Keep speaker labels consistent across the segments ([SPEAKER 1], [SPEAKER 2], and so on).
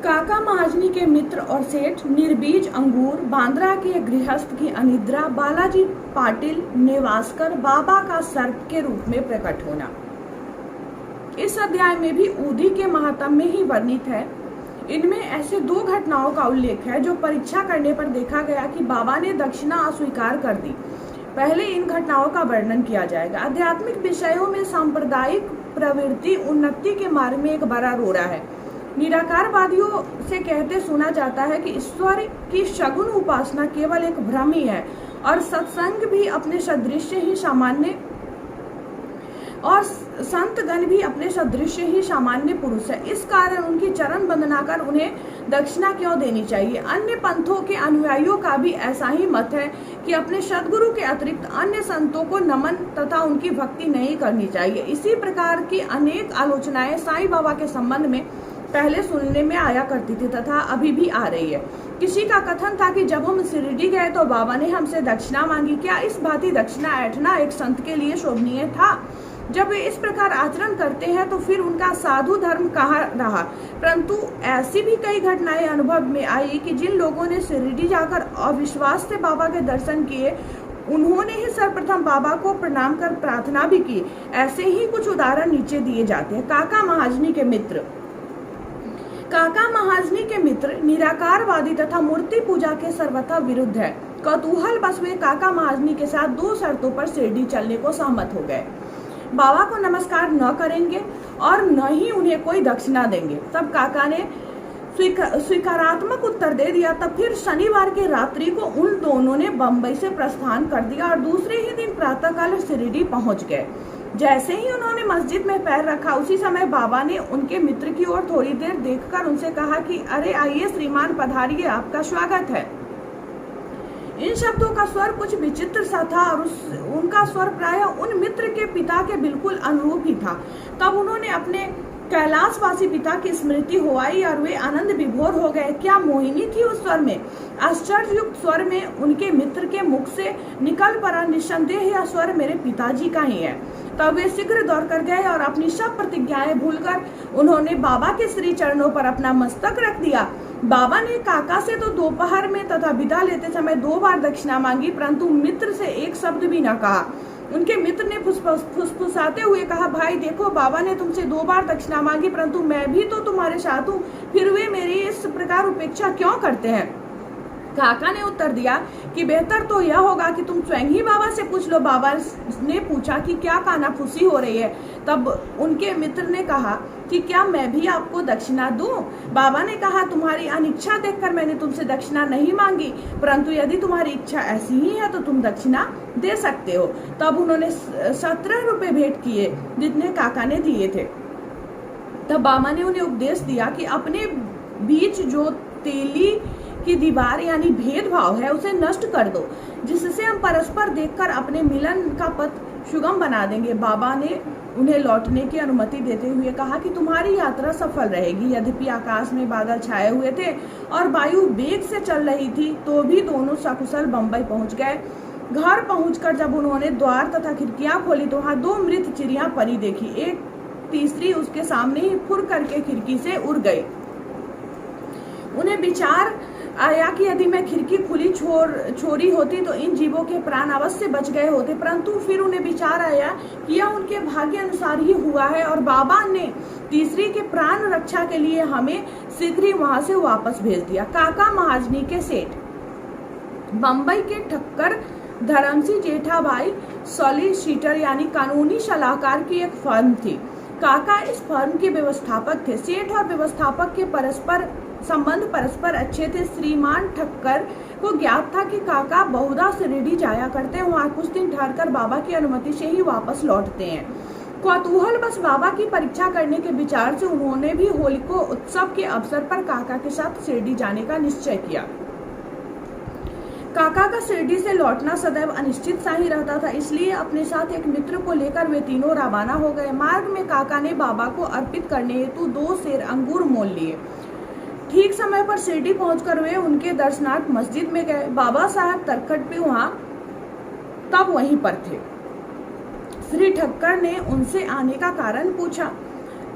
[SPEAKER 1] काका महाजनी के मित्र और सेठ निर्बीज अंगूर, बांद्रा के गृहस्थ की अनिद्रा, बालाजी पाटिल नेवासकर, बाबा का सर्प के रूप में प्रकट होना। इस अध्याय में भी ऊदी के महात्म्य ही वर्णित है। इनमें ऐसे दो घटनाओं का उल्लेख है जो परीक्षा करने पर देखा गया कि बाबा ने दक्षिणा अस्वीकार कर दी। पहले इन घटनाओं का वर्णन किया जाएगा। आध्यात्मिक विषयों में सांप्रदायिक प्रवृत्ति उन्नति के मार्ग में एक बड़ा रोड़ा है। निराकारवादियों से कहते सुना जाता है कि ईश्वर की सगुण उपासना केवल एक भ्रम ही है और सत्संग भी अपने सदृश्य ही सामान्य और संतगण भी अपने सदृश्य ही सामान्य पुरुष है। इस कारण उनकी चरण वंदना कर उन्हें दक्षिणा क्यों देनी चाहिए। अन्य पंथों के अनुयायियों का भी ऐसा ही मत है कि अपने सदगुरु के अतिरिक्त अन्य संतों को नमन तथा उनकी भक्ति नहीं करनी चाहिए। इसी प्रकार की अनेक आलोचनाएं साईं बाबा के संबंध में पहले सुनने में आया करती थी तथा अभी भी आ रही है। किसी का कथन था कि जब हम शिरडी गए तो बाबा ने हमसे दक्षिणा मांगी। क्या इस भांति दक्षिणा ऐठना एक संत के लिए शोभनीय था? जब वे इस प्रकार आचरण करते हैं तो फिर उनका साधु धर्म कहाँ रहा। परंतु ऐसी भी कई घटनाएं अनुभव में आई कि जिन लोगों ने शिरडी जाकर अविश्वास से बाबा के दर्शन किए, उन्होंने ही सर्वप्रथम बाबा को प्रणाम कर प्रार्थना भी की। ऐसे ही कुछ उदाहरण नीचे दिए जाते हैं। काका महाजनी के मित्र। काका महाजनी के मित्र निराकारवादी तथा मूर्ति पूजा के सर्वथा विरुद्ध है। कौतूहल बस वे काका महाजनी के साथ दो शर्तों पर शिरडी चलने को सहमत हो गए। बाबा को नमस्कार न करेंगे और न ही उन्हें कोई दक्षिणा देंगे। तब काका ने स्वीकारात्मक उत्तर दे दिया। तब फिर शनिवार के रात्रि को उन दोनों ने बंबई से प्रस्थान कर दिया और दूसरे ही दिन प्रातःकाल शिरडी पहुंच गए। जैसे ही उन्होंने मस्जिद में पैर रखा, उसी समय बाबा ने उनके मित्र की ओर थोड़ी देर देखकर उनसे कहा कि अरे आइए श्रीमान, पधारिए, आपका स्वागत है। इन शब्दों का स्वर कुछ विचित्र सा था और उनका स्वर प्राय उन मित्र के पिता के बिल्कुल अनुरूप ही था। तब उन्होंने अपने कैलाशवासी पिता की स्मृति हो आई और वे आनंद विभोर हो गए। क्या मोहिनी थी उस स्वर में। आश्चर्ययुक्त स्वर में उनके मित्र के मुख से निकल पड़ा, निस्संदेह यह स्वर मेरे पिताजी का ही है। तब वे शीघ्र दौड़ कर गए और अपनी सब प्रतिज्ञाएं भूलकर उन्होंने बाबा के श्री चरणों पर अपना मस्तक रख दिया। बाबा ने काका से तो दोपहर में तथा विदा लेते समय 2 बार दक्षिणा मांगी, परंतु मित्र से एक शब्द भी न कहा। उनके मित्र ने फुसफुसाते हुए कहा, भाई देखो, बाबा ने तुमसे 2 बार दक्षिणा मांगी, परंतु मैं भी तो तुम्हारे साथ हूँ, फिर वे मेरी इस प्रकार उपेक्षा क्यों करते हैं। काका ने उत्तर दिया कि बेहतर तो यह होगा कि तुम स्वयं ही बाबा से पूछ लो। बाबा ने पूछा कि क्या कानाफूसी हो रही है। तब उनके मित्र ने कहा कि क्या मैं भी आपको दक्षिणा दूं। बाबा ने कहा, तुम्हारी अनिच्छा देखकर मैंने तुमसे दक्षिणा नहीं मांगी, परंतु यदि तुम्हारी इच्छा ऐसी ही है तो तुम दक्षिणा दे सकते हो। तब उन्होंने 17 रुपए भेंट किए जितने काका ने दिए थे। तब बाबा ने उन्हें उपदेश दिया कि अपने बीच जो तेली की दीवार यानी भेदभाव है उसे नष्ट कर दो, जिससे हम परस्पर देखकर अपने मिलन का पथ सुगम बना देंगे। बाबा ने उन्हें लौटने की अनुमति देते हुए कहा कि तुम्हारी यात्रा सफल रहेगी। यद्यपि आकाश में बादल छाए हुए थे और वायु वेग से चल रही थी, तो भी दोनों सकुशल बंबई पहुंच गए। घर पहुंचकर जब उन्होंने द्वार तथा खिड़कियां खोली तो वहां 2 मृत चिड़िया परी देखी। एक तीसरी उसके सामने ही फुर करके खिड़की से उड़ गई। उन्हें विचार आया कि यदि मैं खिड़की खुली छोड़ी होती तो इन जीवों के प्राण अवश्य बच गए होते, परंतु फिर उन्हें विचार आया कि यह उनके भाग्य अनुसार ही हुआ है और बाबा ने तीसरी के प्राण रक्षा के लिए हमें शीघ्र ही वहां से वापस भेज दिया। काका महाजनी के सेठ। बंबई के ठक्कर धर्मसिंह जेठाभाई सॉलिसिटर यानी कानूनी सलाहकार की एक फर्म थी। काका इस फर्म के व्यवस्थापक थे। सेठ और व्यवस्थापक के संबंध परस्पर अच्छे थे। श्रीमान ठक्कर को ज्ञात था कि काका बहुधा शिरडी जाया करते हैं, वहाँ कुछ दिन ठहरकर बाबा की अनुमति से ही वापस लौटते हैं। कौतूहल बस बाबा की परीक्षा करने के विचार से उन्होंने भी होलिको उत्सव के अवसर पर काका के साथ शिरडी जाने का निश्चय किया। काका का शिरडी से लौटना सदैव अनिश्चित सा ही रहता था, इसलिए अपने साथ एक मित्र को लेकर वे तीनों रवाना हो गए। मार्ग में काका ने बाबा को अर्पित करने हेतु 2 सेर अंगूर मोल लिए। ठीक समय पर शिरडी पहुंचकर वे उनके दर्शनार्थ मस्जिद में गए। बाबा साहब तरकट पे तब वहीं पर थे। श्री ठक्कर ने उनसे आने का कारण पूछा।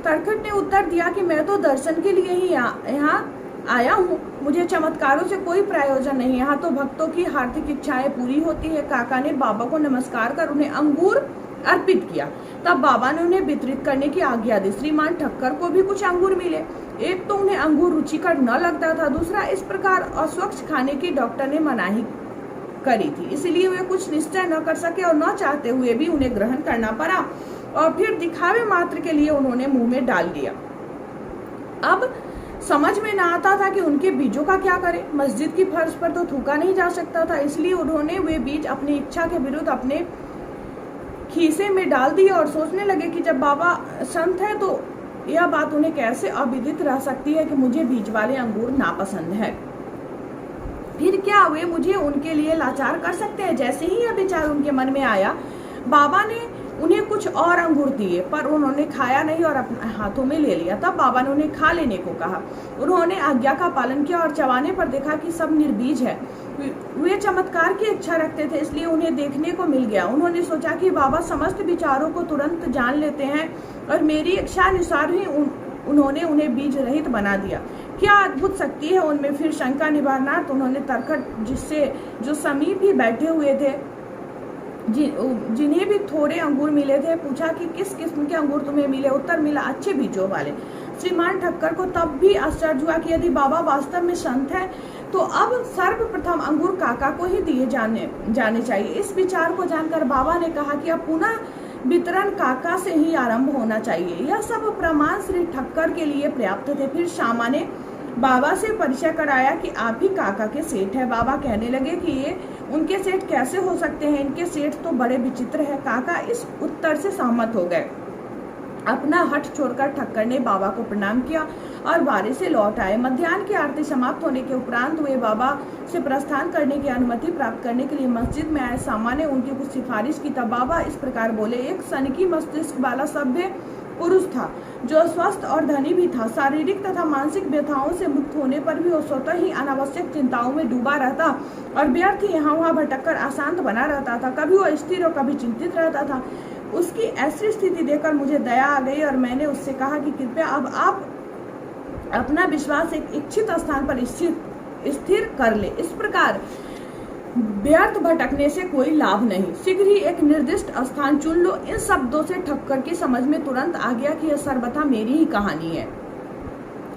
[SPEAKER 1] तरकट ने उत्तर दिया कि मैं तो दर्शन के लिए ही यहाँ आया हूँ, मुझे चमत्कारों से कोई प्रयोजन नहीं है, यहाँ तो भक्तों की हार्दिक इच्छाएं पूरी होती है। काका ने बाबा को नमस्कार कर उन्हें अंगूर अर्पित किया। तब बाबा ने उन्हें वितरित करने की आज्ञा दी। श्रीमान ठक्कर को भी कुछ अंगूर मिले। एक तो उन्हें अंगूर रुचिकर न लगता था, दूसरा इस प्रकार अस्वच्छ खाने की डॉक्टर ने मनाही करी थी, इसलिए वे कुछ निश्चय न कर सके और न चाहते हुए भी उन्हें ग्रहण करना पड़ा और फिर दिखावे मात्र के लिए उन्होंने मुंह में डाल दिया। अब समझ में ना आता था कि उनके बीजों का क्या करें। मस्जिद की फर्श पर तो थूका नहीं जा सकता था, इसलिए उन्होंने वे बीज अपनी इच्छा के विरुद्ध अपने खीसे में डाल दिए और सोचने लगे कि जब बाबा संत है तो यह बात उन्हें कैसे अविदित रह सकती है कि मुझे बीज वाले अंगूर नापसंद है। फिर क्या वे मुझे उनके लिए लाचार कर सकते हैं? जैसे ही यह विचार उनके मन में आया, बाबा ने उन्हें कुछ और अंगूर दिए, पर उन्होंने खाया नहीं और अपने हाथों में ले लिया। तब बाबा ने उन्हें खा लेने को कहा। उन्होंने आज्ञा का पालन किया और चबाने पर देखा कि सब निर्बीज है। वे चमत्कार की इच्छा रखते थे, इसलिए उन्हें देखने को मिल गया। उन्होंने सोचा कि बाबा समस्त विचारों को तुरंत जान लेते हैं और मेरी इच्छा अनुसार ही उन्होंने उन्हें बीज रहित बना दिया। क्या अद्भुत शक्ति है उनमें। फिर शंका निवारणार्थ उन्होंने तरकट जिससे जो समीप ही बैठे हुए थे, जिन्हें भी थोड़े अंगूर मिले थे, पूछा कि किस किस्म के अंगूर तुम्हें मिले। उत्तर मिला, अच्छे बीजों वाले। श्रीमान ठक्कर को तब भी आश्चर्य हुआ कि यदि बाबा वास्तव में संत है तो अब सर्वप्रथम अंगूर काका को ही दिए जाने चाहिए। इस विचार को जानकर बाबा ने कहा कि अब पुनः वितरण काका से ही आरंभ होना चाहिए। यह सब प्रमाण श्री ठक्कर के लिए पर्याप्त थे। फिर श्यामा ने बाबा से परिचय कराया कि आप ही काका के सेठ है। बाबा कहने लगे कि ये उनके सेठ कैसे हो सकते हैं, इनके सेठ तो बड़े विचित्र है। काका इस उत्तर से सहमत हो गए। अपना हठ छोड़कर ठक्कर ने बाबा को प्रणाम किया और बारी से लौट आए। मध्याह्न की आरती समाप्त होने के उपरांत वे बाबा से प्रस्थान करने की अनुमति प्राप्त करने के लिए मस्जिद में आए। सामा ने उनकी कुछ सिफारिश की। तब बाबा इस प्रकार बोले, एक सनकी मस्तिष्क वाला सभ्य पुरुष था जो स्वस्थ और धनी भी था। शारीरिक तथा मानसिक व्यथाओं से मुक्त होने पर भी वो स्वतः ही अनावश्यक चिंताओं में डूबा रहता और व्यर्थ यहाँ वहाँ भटककर अशांत बना रहता था। कभी वो स्थिर और कभी चिंतित रहता था। उसकी ऐसी स्थिति देखकर मुझे दया आ गई और मैंने उससे कहा कि कृपया अब आप अपना विश्वास एक इच्छित स्थान पर स्थिर कर ले। इस प्रकार व्यर्थ भटकने से कोई लाभ नहीं, शीघ्र ही एक निर्दिष्ट स्थान चुन लो। इन शब्दों से ठक्कर की समझ में तुरंत आ गया कि यह सर्वथा मेरी ही कहानी है।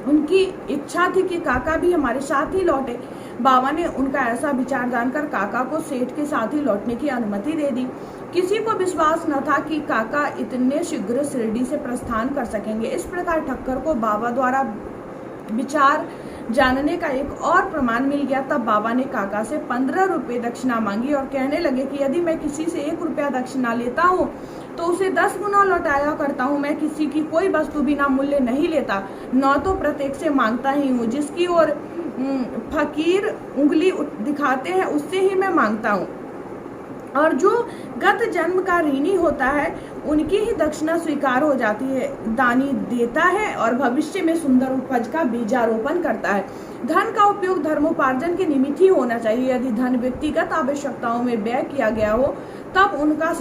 [SPEAKER 1] उनकी इच्छा थी कि काका भी हमारे साथ ही लौटे। बाबा ने उनका ऐसा विचार जानकर काका को सेठ के साथ ही लौटने की अनुमति दे दी। किसी को विश्वास न था कि काका इतने शीघ्र शिरडी से प्रस्थान कर सकेंगे। इस प्रकार ठक्कर को बाबा द्वारा विचार जानने का एक और प्रमाण मिल गया। तब बाबा ने काका से 15 रुपये दक्षिणा मांगी और कहने लगे कि यदि मैं किसी से 1 रुपया दक्षिणा लेता हूँ तो उसे 10 गुना लौटाया करता हूँ। मैं किसी की कोई वस्तु बिना मूल्य नहीं लेता, न तो प्रत्येक से मांगता ही हूँ। जिसकी ओर फकीर उंगली दिखाते हैं उससे ही मैं मांगता हूँ, और जो गत जन्म का ऋणी होता है उनकी ही दक्षिणा स्वीकार हो जाती है। दानी देता है और भविष्य में सुंदर उपज का बीजारोपण करता है। धन का उपयोग धर्मोपार्जन के निमित्त ही होना चाहिए। यदि धन व्यक्तिगत आवश्यकताओं में व्यय किया गया हो तब उनका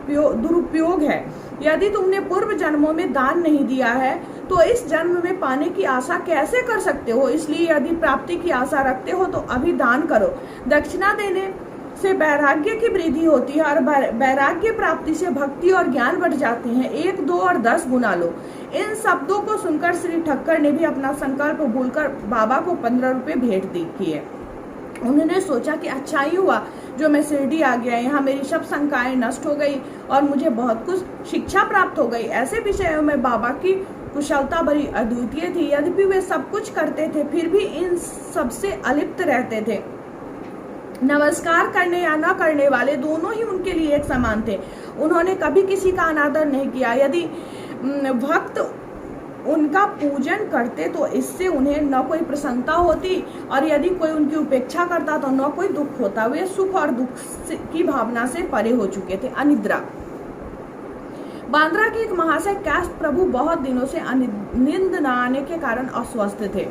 [SPEAKER 1] दुरुपयोग है। यदि तुमने पूर्व जन्मों में दान नहीं दिया है तो इस जन्म में पाने की आशा कैसे कर सकते हो। इसलिए यदि प्राप्ति की आशा रखते हो तो अभी दान करो। दक्षिणा देने से वैराग्य की वृद्धि होती है और वैराग्य प्राप्ति से भक्ति और ज्ञान बढ़ जाते हैं। 1, 2 और 10 गुना लो। इन शब्दों को सुनकर श्री ठक्कर ने भी अपना संकल्प भूलकर बाबा को 15 रुपये भेंट किए। उन्होंने सोचा कि अच्छा ही हुआ जो मैं शिरडी आ गया, यहाँ मेरी सब शंकाएं नष्ट हो गई और मुझे बहुत कुछ शिक्षा प्राप्त हो गई। ऐसे विषयों में बाबा की कुशलता बड़ी अद्वितीय थी। यद्यपि वे सब कुछ करते थे फिर भी इन सबसे अलिप्त रहते थे। नमस्कार करने या न करने वाले दोनों ही उनके लिए एक समान थे। उन्होंने कभी किसी का अनादर नहीं किया। यदि भक्त उनका पूजन करते तो इससे उन्हें न कोई प्रसन्नता होती और यदि कोई उनकी उपेक्षा करता तो न कोई दुख होता। वे सुख और दुख की भावना से परे हो चुके थे। अनिद्रा। बांद्रा के एक महाशय कैस्ट प्रभु बहुत दिनों से नींद न आने के कारण अस्वस्थ थे।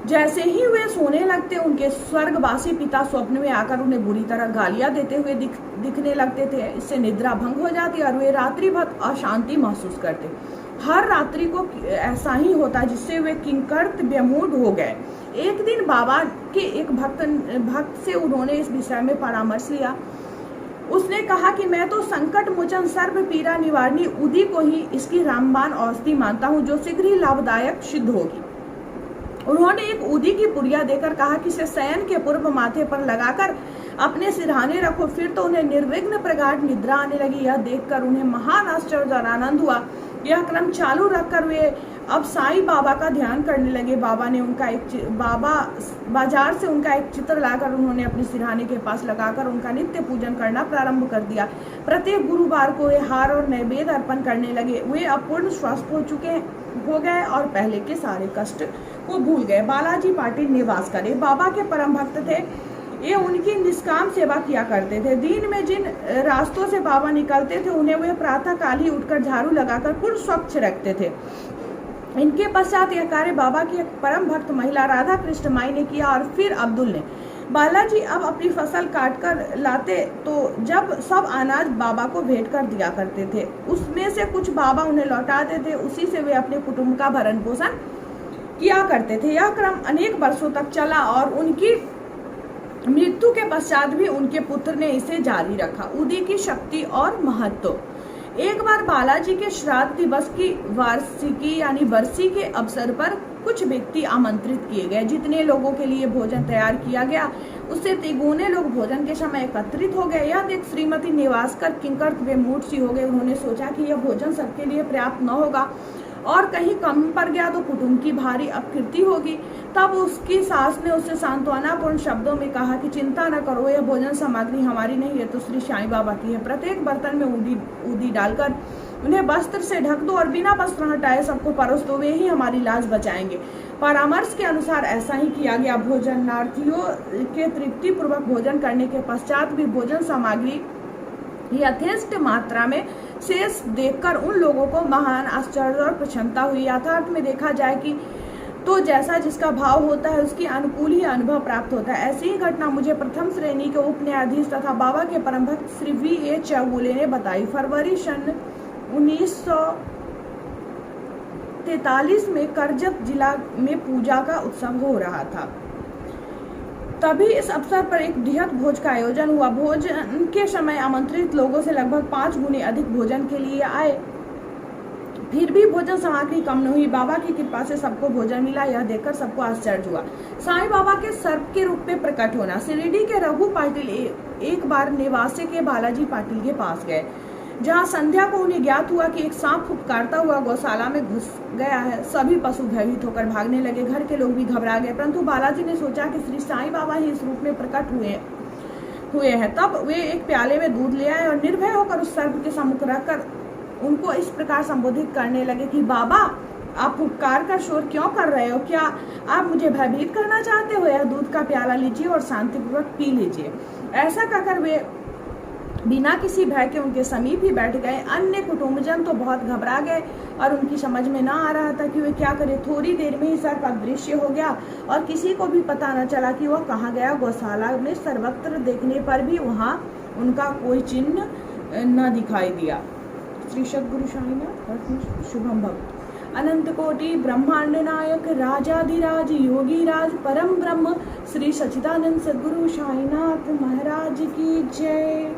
[SPEAKER 1] जैसे ही वे सोने लगते उनके स्वर्गवासी पिता स्वप्न में आकर उन्हें बुरी तरह गालियां देते हुए दिखने लगते थे। इससे निद्रा भंग हो जाती और वे रात्रि भर अशांति महसूस करते। हर रात्रि को ऐसा ही होता जिससे वे किंकर्त व्यमूढ़ हो गए। एक दिन बाबा के एक भक्त से उन्होंने इस विषय में परामर्श लिया। उसने कहा कि मैं तो संकट मोचन सर्व पीड़ा निवारणी उदी को ही इसकी रामबाण औषधि मानता हूँ, जो शीघ्र ही लाभदायक सिद्ध होगी। उन्होंने एक उदी की पुड़िया देकर कहा कि इसे शयन के पूर्व माथे पर लगाकर अपने सिरहाने रखो। फिर तो उन्हें निर्विघ्न प्रगाढ़ निद्रा आने लगी। यह देखकर उन्हें महान आश्चर्य और आनंद हुआ। यह क्रम चालू रखकर वे अब साईं बाबा का ध्यान करने लगे। बाबा बाजार से उनका एक चित्र लाकर उन्होंने अपने सिरहाने के पास लगाकर उनका नित्य पूजन करना प्रारंभ कर दिया। प्रत्येक गुरुवार को वे हार और नैवेद्य अर्पण करने लगे। वे अब पूर्ण स्वस्थ हो गए और पहले के सारे कष्ट को भूल गए। बालाजी पाटिल नेवासकर बाबा के परम भक्त थे। ये उनकी निष्काम सेवा किया करते थे। दिन में जिन रास्तों से बाबा निकलते थे उन्हें वे प्रातः काल ही उठकर झाड़ू लगाकर पूर्ण स्वच्छ रखते थे। इनके पश्चात यह कार्य बाबा की एक परम भक्त महिला राधा कृष्ण माई ने किया और फिर अब्दुल ने। बालाजी अब अपनी फसल काट कर लाते तो जब सब अनाज बाबा को भेंट कर दिया करते थे। उसमें से कुछ बाबा उन्हें लौटा देते। उसी से वे अपने कुटुंब का भरण पोषण किया करते थे। यह क्रम अनेक वर्षों तक चला और उनकी मृत्यु के पश्चात भी उनके पुत्र ने इसे जारी रखा। उदी की शक्ति और महत्व। एक बार बालाजी के श्राद्ध दिवस की वार्षिकी यानी बरसी के अवसर पर कुछ व्यक्ति आमंत्रित किए गए। जितने लोगों के लिए भोजन तैयार किया गया उससे तिगुने लोग भोजन के समय एकत्रित हो गए। यह देख श्रीमती नेवासकर किंकर वे मूड सी हो गए। उन्होंने सोचा कि यह भोजन सबके लिए पर्याप्त न होगा और कहीं कम पड़ गया तो कुटुंब की भारी अपकीर्ति होगी। तब उसकी सास ने उससे सांत्वनापूर्ण शब्दों में कहा कि चिंता न करो, यह भोजन सामग्री हमारी नहीं है तो श्री साईं बाबा की है। प्रत्येक बर्तन में उदी डालकर उन्हें वस्त्र से ढक दो और बिना वस्त्र हटाए सबको परोस दो, वे ही हमारी लाज बचाएंगे। परामर्श के अनुसार ऐसा ही किया गया। भोजनार्थियों के तृप्ति पूर्वक भोजन करने के पश्चात भी भोजन सामग्री यथेष्ट मात्रा में शेष देखकर उन लोगों को महान आश्चर्य और प्रसन्नता हुई। यथार्थ में देखा जाए कि तो जैसा जिसका भाव होता है उसकी अनुकूल ही अनुभव प्राप्त होता है। ऐसी ही घटना मुझे प्रथम श्रेणी के उप न्यायाधीश तथा बाबा के परम भक्त श्री V.A. चौगुले ने बताई। फरवरी सन 1943 में करजत जिला में पूजा का उत्सव हो रहा था। तभी इस अवसर पर एक बृहद भोज का आयोजन हुआ। भोजन के समय आमंत्रित लोगों से लगभग 5 गुने अधिक भोजन के लिए आए। फिर भी भोजन सामग्री कम न हुई। बाबा की कृपा से सबको भोजन मिला। यह देखकर सबको आश्चर्य हुआ। साईं बाबा के सर्प के रूप में प्रकट होना। शिरडी के रघु पाटिल एक बार नेवासे के बालाजी पाटिल के पास गए, जहाँ संध्या को उन्हें ज्ञात हुआ कि एक सांप फुफकारता हुआ गौशाला में घुस गया है। सभी पशु भयभीत होकर भागने लगे। घर के लोग भी घबरा गए, परंतु बालाजी ने सोचा कि श्री साईं बाबा ही इस रूप में प्रकट हुए हैं। तब वे एक प्याले में दूध ले आए और निर्भय होकर उस सर्प के सम्मुख रखकर उनको इस प्रकार संबोधित करने लगे कि बाबा, आप फुफकार का शोर क्यों कर रहे हो? क्या आप मुझे भयभीत करना चाहते हो? यह दूध का प्याला लीजिए और शांतिपूर्वक पी लीजिए। ऐसा कहकर वे बिना किसी भय के उनके समीप ही बैठ गए। अन्य कुटुंबजन तो बहुत घबरा गए और उनकी समझ में ना आ रहा था कि वे क्या करें। थोड़ी देर में ही सर्प अदृश्य हो गया और किसी को भी पता न चला कि वह कहाँ गया। गौशाला में सर्वत्र देखने पर भी वहाँ उनका कोई चिन्ह न दिखाई दिया। श्री सद्गुरु साईनाथ शुभम भक्त। अनंत कोटि ब्रह्मांड नायक राजाधिराज योगी राज परम ब्रह्म श्री सच्चिदानंद सद्गुरु साईनाथ महाराज की जय।